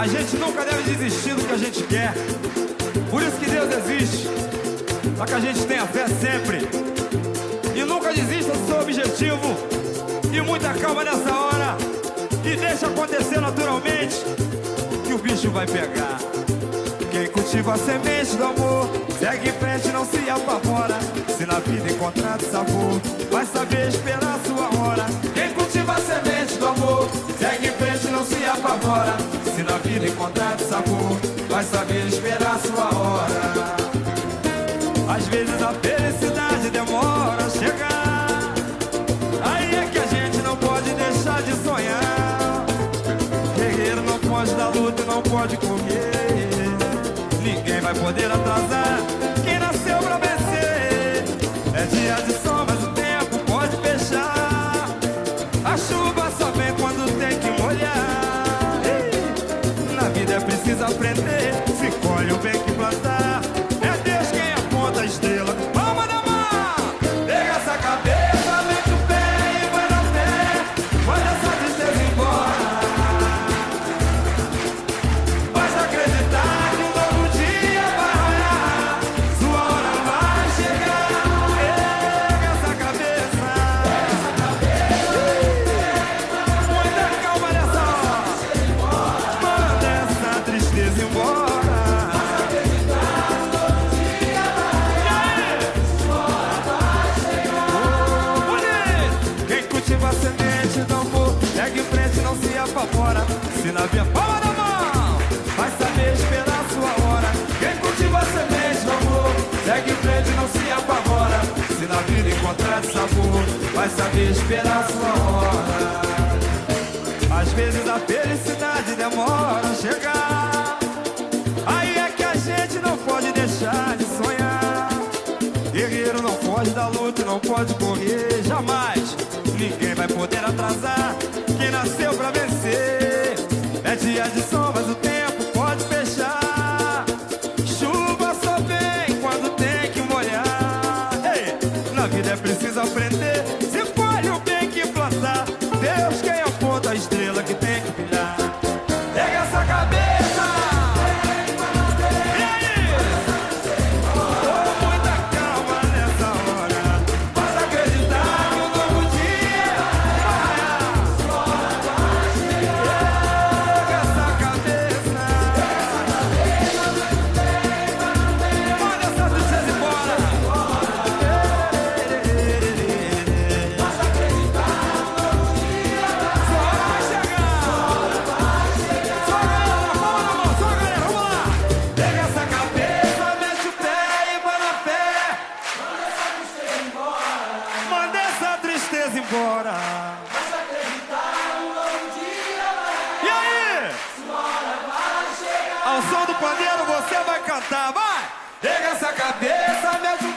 A gente nunca deve desistir do que a gente quer. Por isso que Deus existe, pra que a gente tenha fé sempre. E nunca desista do seu objetivo. E muita calma nessa hora. E deixa acontecer naturalmente, que o bicho vai pegar. Quem cultiva a semente do amor segue em frente, não se apavora. Se na vida encontrar sabor, vai saber esperar a sua hora. Quem cultiva a semente do amor segue em frente, não se apavora. Se na vida encontrar sabor, vai saber esperar a sua hora. Às vezes a felicidade demora a chegar. Aí é que a gente não pode deixar de sonhar. Guerreiro não pode dar luta e não pode correr. Ninguém vai poder atrasar quem nasceu pra vencer. É dia de sol, mas o tempo pode fechar. A chuva só vem quando tem que molhar. Na vida é preciso aprender. Se colhe o bem que plantar. É Deus quem aponta a estrela. Palma da mão! Pega essa cabeça, mete o pé e vai na fé. Manda essa tristeza embora. Basta acreditar que um novo dia vai raiar. Sua hora vai chegar. Pega essa cabeça. Muita calma nessa hora. Manda essa tristeza embora. Quem cultiva a semente do amor segue em frente, não se apavora. Se na via palma da mão, vai saber esperar a sua hora. Quem cultiva a semente do amor segue em frente, não se apavora. Se na vida encontrar sabor, vai saber esperar a sua hora. Às vezes a felicidade demora a chegar. Aí é que a gente não pode deixar de sonhar. Guerreiro não pode dar luta e não pode correr jamais. Ninguém vai poder atrasar quem nasceu pra vencer. É dia de sol, mas o tempo pode fechar. Chuva só vem quando tem que molhar. Ei, na vida é preciso aprender. Se colhe o bem que plantar. Deus quem aponta a estrela que tem que brilhar. Pega essa cabeça. E aí? Oh, muita calma nessa hora. Basta acreditar que um novo dia vai raiar. Pega essa cabeça. Manda essa tristeza embora. Basta acreditar que um novo dia vai chegar. Só galera, palma na mão, só galera, vamos lá. Pega essa cabeça, mete o pé e vai na fé. Manda essa tristeza embora. Basta acreditar, um novo dia vai. E aí? Sua hora vai chegar. Ao som do pandeiro você vai cantar, vai! Pega essa cabeça, mete o